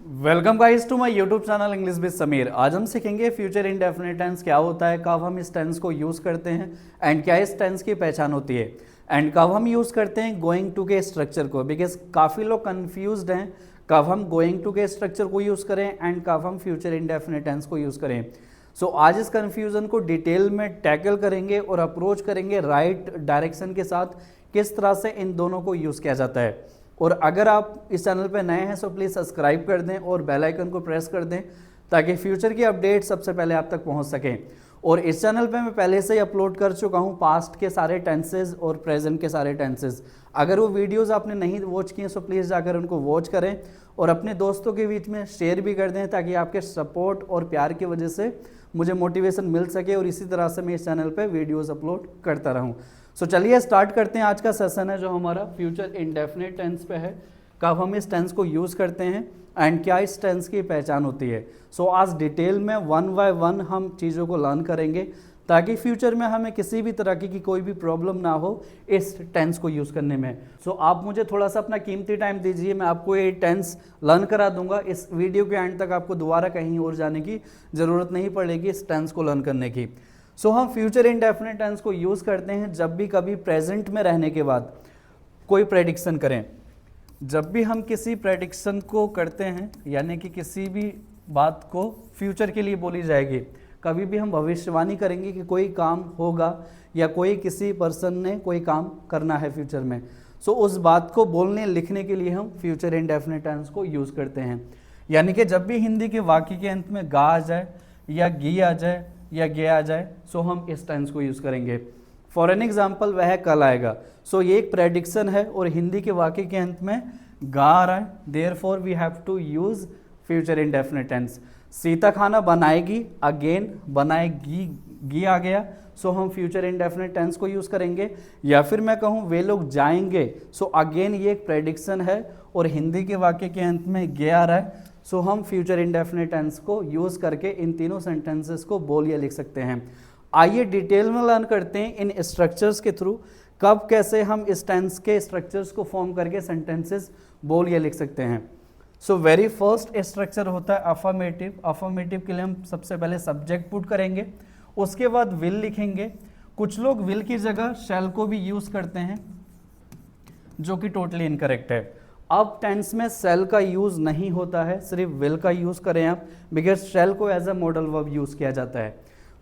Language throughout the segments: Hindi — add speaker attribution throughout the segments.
Speaker 1: Welcome guys to my YouTube channel English with Sameer. आज हम सीखेंगे फ्यूचर इंडेफिनिट टेंस क्या होता है, कब हम इस टेंस को यूज़ करते हैं एंड क्या इस टेंस की पहचान होती है एंड कब हम यूज़ करते हैं गोइंग टू के स्ट्रक्चर को। बिकॉज काफ़ी लोग कंफ्यूज्ड हैं कब हम गोइंग टू के स्ट्रक्चर को यूज़ करें एंड कब हम फ्यूचर इंडेफिनिट टेंस को यूज़ करें। सो आज इस कन्फ्यूज़न को डिटेल में टैकल करेंगे और अप्रोच करेंगे राइट डायरेक्शन के साथ किस तरह से इन दोनों को यूज़ किया जाता है। और अगर आप इस चैनल पर नए हैं तो प्लीज़ सब्सक्राइब कर दें और बेल आइकन को प्रेस कर दें ताकि फ्यूचर की अपडेट सबसे पहले आप तक पहुंच सकें। और इस चैनल पे मैं पहले से ही अपलोड कर चुका हूं पास्ट के सारे टेंसेज और प्रेजेंट के सारे टेंसेज। अगर वो वीडियोस आपने नहीं वॉच किए तो प्लीज़ जाकर उनको वॉच करें और अपने दोस्तों के बीच में शेयर भी कर दें ताकि आपके सपोर्ट और प्यार की वजह से मुझे मोटिवेशन मिल सके और इसी तरह से मैं इस चैनल पर वीडियोज़ अपलोड करता रहूँ। सो चलिए स्टार्ट करते हैं। आज का सेशन है जो हमारा फ्यूचर इंडेफिनिट टेंस पे है, कब हम इस टेंस को यूज़ करते हैं एंड क्या इस टेंस की पहचान होती है। सो आज डिटेल में वन बाय वन हम चीज़ों को लर्न करेंगे ताकि फ्यूचर में हमें किसी भी तरह की कोई भी प्रॉब्लम ना हो इस टेंस को यूज़ करने में। सो आप मुझे थोड़ा सा अपना कीमती टाइम दीजिए, मैं आपको ये टेंस लर्न करा दूंगा। इस वीडियो के एंड तक आपको दोबारा कहीं और जाने की ज़रूरत नहीं पड़ेगी इस टेंस को लर्न करने की। सो हम फ्यूचर इंडेफिनिट टेंस को यूज़ करते हैं जब भी कभी प्रेजेंट में रहने के बाद कोई प्रेडिक्शन करें। जब भी हम किसी प्रेडिक्शन को करते हैं यानी कि किसी भी बात को फ्यूचर के लिए बोली जाएगी, कभी भी हम भविष्यवाणी करेंगे कि कोई काम होगा या कोई किसी पर्सन ने कोई काम करना है फ्यूचर में, सो उस बात को बोलने लिखने के लिए हम फ्यूचर इंडेफिनिट टेंस को यूज़ करते हैं। यानी कि जब भी हिंदी के वाक्य के अंत में गा आ जाए या गी आ जाए या गे आ जाए सो हम इस टेंस को यूज़ करेंगे। फॉर एन एग्जाम्पल वह कल आएगा, सो ये एक प्रेडिक्शन है और हिंदी के वाक्य के अंत में गा आ रहा है, therefore we have to use future indefinite tense. Sita खाना बनाएगी, अगेन बनाएगी गी आ गया, सो हम फ्यूचर इंडेफिनिट टेंस को यूज़ करेंगे। या फिर मैं कहूँ वे लोग जाएंगे, सो अगेन ये एक प्रेडिक्शन है और हिंदी के वाक्य के अंत में गे आ रहा है, सो हम फ्यूचर इंडेफिनिट टेंस को यूज़ करके इन तीनों सेंटेंसेस को बोल या लिख सकते हैं। आइए डिटेल में लर्न करते हैं इन स्ट्रक्चर्स के थ्रू कब कैसे हम इस टेंस के स्ट्रक्चर्स को फॉर्म करके सेंटेंसेस बोल या लिख सकते हैं। सो वेरी फर्स्ट स्ट्रक्चर होता है अफर्मेटिव। अफर्मेटिव के लिए हम सबसे पहले सब्जेक्ट पुट करेंगे, उसके बाद विल लिखेंगे। कुछ लोग विल की जगह शैल को भी यूज़ करते हैं जो कि टोटली इनकरेक्ट है। अब टेंस में शैल का यूज़ नहीं होता है, सिर्फ विल का यूज़ करें आप, बिकॉज शैल को as a model verb use किया जाता है।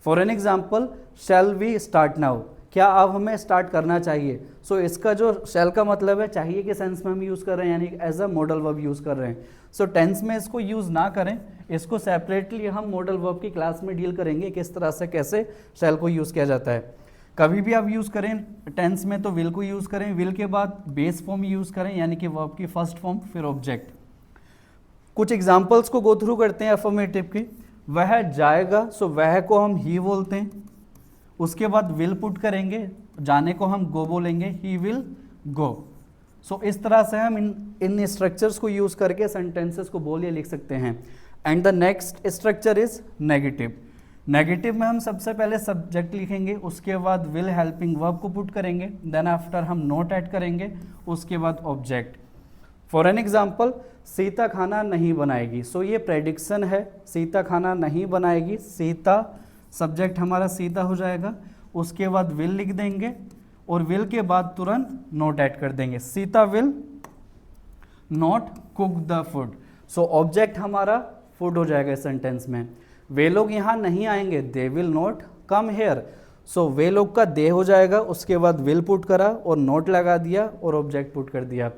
Speaker 1: For an example shall we start now, क्या अब हमें स्टार्ट करना चाहिए। सो इसका जो शैल का मतलब है चाहिए के सेंस में हम यूज़ कर रहे हैं, यानी as a model verb use कर रहे हैं। सो टेंस में इसको यूज़ ना करें, इसको सेपरेटली हम मॉडल वर्ब की क्लास में डील करेंगे किस तरह से कैसे शैल को यूज़ किया जाता है। कभी भी आप यूज़ करें टेंस में तो विल को यूज़ करें, विल के बाद बेस फॉर्म यूज़ करें यानी कि वर्ब की फर्स्ट फॉर्म फिर ऑब्जेक्ट। कुछ एग्जांपल्स को गो थ्रू करते हैं अफर्मेटिव की। वह जाएगा, सो वह को हम ही बोलते हैं, उसके बाद विल पुट करेंगे, जाने को हम गो बोलेंगे, ही विल गो। सो इस तरह से हम इन स्ट्रक्चर्स को यूज़ करके सेंटेंसेस को बोल या लिख सकते हैं। And the next structure is negative. Negative में हम सबसे पहले सब्जेक्ट लिखेंगे, उसके बाद विल हेल्पिंग वर्ब को पुट करेंगे, देन आफ्टर हम नोट ऐड करेंगे, उसके बाद object. For an example Sita खाना नहीं बनाएगी, सो ये प्रेडिक्शन है, सीता खाना नहीं बनाएगी, सीता सब्जेक्ट हमारा सीता हो जाएगा, उसके बाद विल लिख देंगे और विल के बाद तुरंत नोट ऐड कर देंगे, Sita will not cook the food. So object हमारा फूड हो जाएगा इस सेंटेंस में। वे लोग यहाँ नहीं आएंगे, they will not come here, so वे लोग का दे हो जाएगा, उसके बाद विल पुट करा और नोट लगा दिया और ऑब्जेक्ट पुट कर दिया।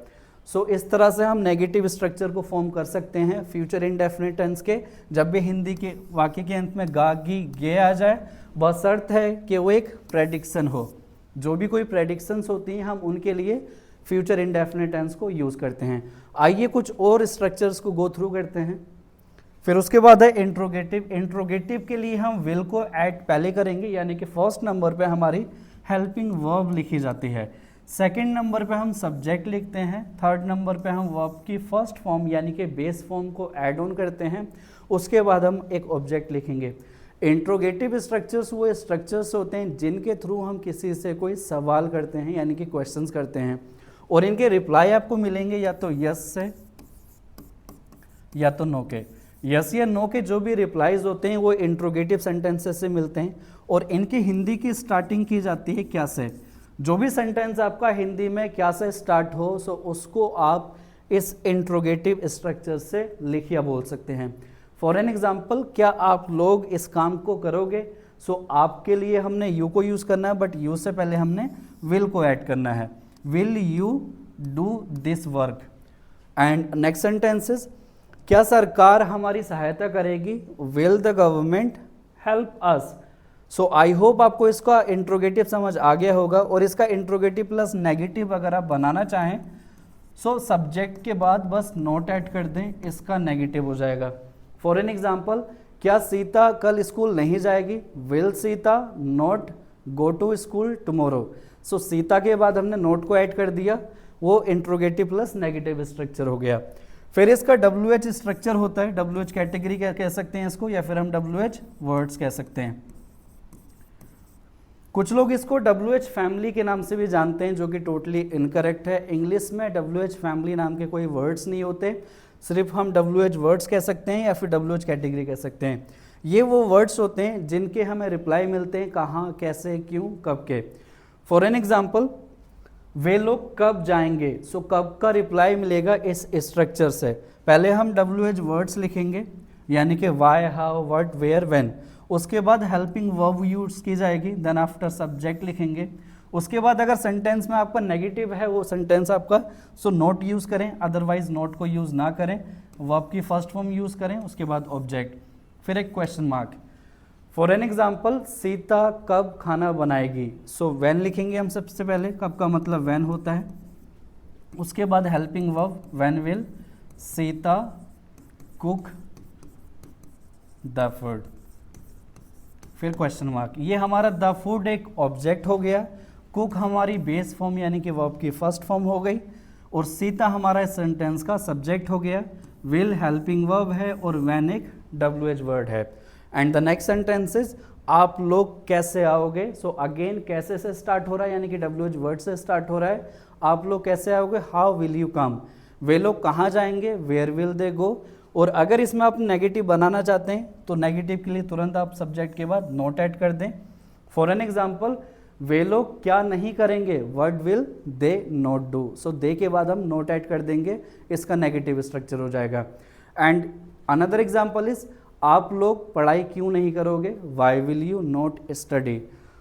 Speaker 1: सो इस तरह से हम नेगेटिव स्ट्रक्चर को फॉर्म कर सकते हैं फ्यूचर इंडेफिनिट टेंस के जब भी हिंदी के वाक्य के अंत में गा गी गे आ जाए। बशर्त है कि वो एक प्रेडिक्शन हो, जो भी कोई प्रेडिक्शंस होती हैं हम उनके लिए फ्यूचर इंडेफिनिट टेंस को यूज़ करते हैं। आइए कुछ और स्ट्रक्चर्स को गो थ्रू करते हैं। फिर उसके बाद है इंट्रोगेटिव। इंट्रोगेटिव के लिए हम विल को ऐड पहले करेंगे, यानी कि फर्स्ट नंबर पे हमारी हेल्पिंग वर्ब लिखी जाती है, सेकंड नंबर पे हम सब्जेक्ट लिखते हैं, थर्ड नंबर पे हम वर्ब की फर्स्ट फॉर्म यानी कि बेस फॉर्म को ऐड ऑन करते हैं, उसके बाद हम एक ऑब्जेक्ट लिखेंगे। इंट्रोगेटिव स्ट्रक्चर्स वो स्ट्रक्चर्स होते हैं जिनके थ्रू हम किसी से कोई सवाल करते हैं यानी कि क्वेश्चंस करते हैं और इनके रिप्लाई आपको मिलेंगे या तो यस से या तो नो के। यस या नो के जो भी रिप्लाईज होते हैं वो इंट्रोगेटिव सेंटेंसेस से मिलते हैं और इनकी हिंदी की स्टार्टिंग की जाती है क्या से। जो भी सेंटेंस आपका हिंदी में क्या से स्टार्ट हो सो उसको आप इस इंट्रोगेटिव स्ट्रक्चर से लिख या बोल सकते हैं। फॉर एन एग्जाम्पल, क्या आप लोग इस काम को करोगे? सो आपके लिए हमने यू को यूज़ करना है, बट यू से पहले हमने विल को ऐड करना है। Will you do this work? And next sentences, क्या सरकार हमारी सहायता करेगी? Will the government help us? So I hope आपको इसका इंट्रोगेटिव समझ आ गया होगा। और इसका इंट्रोगेटिव प्लस नेगेटिव अगर आप बनाना चाहें सो सब्जेक्ट के बाद बस नोट ऐड कर दें, इसका नेगेटिव हो जाएगा। फॉर एन एग्जाम्पल, क्या सीता कल स्कूल नहीं जाएगी? Will Sita not go to school tomorrow? So Sita के बाद हमने नोट को ऐड कर दिया, वो इंट्रोगेटिव प्लस नेगेटिव स्ट्रक्चर हो गया। फिर इसका WH स्ट्रक्चर होता है, WH कैटेगरी क्या कह सकते हैं इसको, या फिर हम WH वर्ड्स कह सकते हैं। कुछ लोग इसको WH फैमिली के नाम से भी जानते हैं, जो कि टोटली इनकरेक्ट है। इंग्लिश में WH फैमिली नाम के कोई वर्ड्स नहीं होते, सिर्फ हम WH वर्ड्स कह सकते हैं या फिर WH कैटेगरी कह सकते हैं। ये वो वर्ड्स होते हैं जिनके हमें रिप्लाई मिलते हैं कहाँ, कैसे, क्यों, कब के। फॉर एन एग्जाम्पल, वे लोग कब जाएंगे? सो कब का रिप्लाई मिलेगा इस स्ट्रक्चर से। पहले हम WH वर्ड्स लिखेंगे, यानी कि why, how, what, where, when. उसके बाद हेल्पिंग वर्ब यूज की जाएगी, देन आफ्टर सब्जेक्ट लिखेंगे। उसके बाद अगर सेंटेंस में आपका नेगेटिव है वो सेंटेंस आपका, सो नोट यूज़ करें, अदरवाइज नोट को यूज़ ना करें, वर्ब की फर्स्ट फॉर्म यूज़ करें, उसके बाद ऑब्जेक्ट, फिर एक question mark. For an example, Sita कब खाना बनाएगी? सो व्हेन लिखेंगे हम सबसे पहले, कब का मतलब व्हेन होता है। उसके बाद helping verb, when will Sita cook the food, फिर क्वेश्चन मार्क। ये हमारा द फूड एक ऑब्जेक्ट हो गया, कुक हमारी बेस फॉर्म यानी कि वर्ब की फर्स्ट फॉर्म हो गई, और सीता हमारा इस सेंटेंस का सब्जेक्ट हो गया, विल हेल्पिंग वर्ब है, और व्हेन एक WH वर्ड है। एंड द नेक्स्ट सेंटेंसेस, आप लोग कैसे आओगे? सो अगेन कैसे से स्टार्ट हो रहा है, यानी कि WH वर्ड से स्टार्ट हो रहा है। आप लोग कैसे आओगे? How will you come? वे लोग कहाँ जाएंगे? Where will they go? और अगर इसमें आप नेगेटिव बनाना चाहते हैं तो नेगेटिव के लिए तुरंत आप सब्जेक्ट के बाद नोट ऐड कर दें। फॉर एन एग्जाम्पल, वे लोग क्या नहीं करेंगे? What will they not do? So they के बाद हम नोट ऐड कर देंगे, इसका नेगेटिव स्ट्रक्चर हो जाएगा। एंड अनदर एग्जाम्पल इज, आप लोग पढ़ाई क्यों नहीं करोगे? Why will you not study?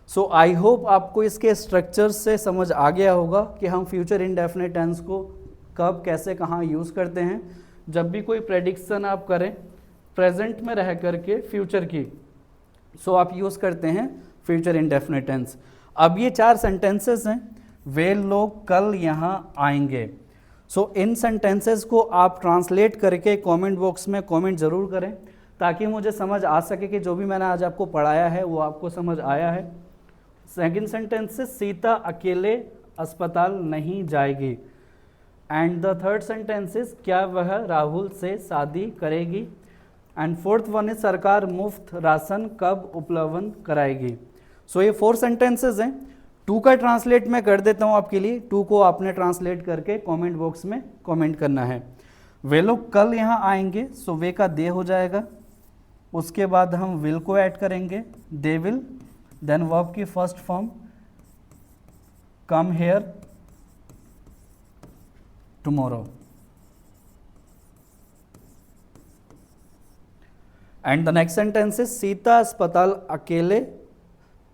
Speaker 1: So I hope आपको इसके स्ट्रक्चर से समझ आ गया होगा कि हम फ्यूचर इंडेफिनिट टेंस को कब, कैसे, कहाँ यूज़ करते हैं। जब भी कोई प्रेडिक्शन आप करें प्रेजेंट में रह करके फ्यूचर की, सो आप यूज़ करते हैं फ्यूचर इंडेफिनिट टेंस। अब ये 4 सेंटेंसेस हैं, वे लोग कल यहाँ आएंगे। सो इन सेंटेंसेस को आप ट्रांसलेट करके कमेंट बॉक्स में कमेंट ज़रूर करें, ताकि मुझे समझ आ सके कि जो भी मैंने आज आपको पढ़ाया है वो आपको समझ आया है। सेकंड सेंटेंस से, सीता अकेले अस्पताल नहीं जाएगी। And the third sentence is, क्या वह राहुल से शादी करेगी? एंड फोर्थ वन इज, सरकार मुफ्त राशन कब उपलब्ध कराएगी? सो ये 4 सेंटेंसेस हैं। 2 का ट्रांसलेट मैं कर देता हूँ आपके लिए, 2 को आपने ट्रांसलेट करके कमेंट बॉक्स में कमेंट करना है। वे लोग कल यहाँ आएंगे, सो वे का दे हो जाएगा। उसके बाद हम विल को ऐड करेंगे, दे विल, देन वर्ब की first form come here tomorrow. And the next sentence is, Sita अस्पताल अकेले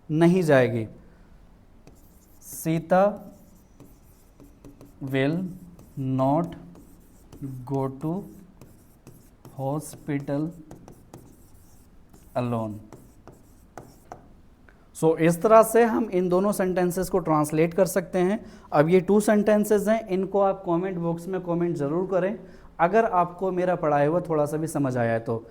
Speaker 1: नहीं जाएगी। Sita will not go to hospital alone. So इस तरह से हम इन दोनों सेंटेंसेस को ट्रांसलेट कर सकते हैं। अब ये 2 सेंटेंसेस हैं, इनको आप कमेंट बॉक्स में कमेंट ज़रूर करें अगर आपको मेरा पढ़ाया हुआ थोड़ा सा भी समझ आया है तो।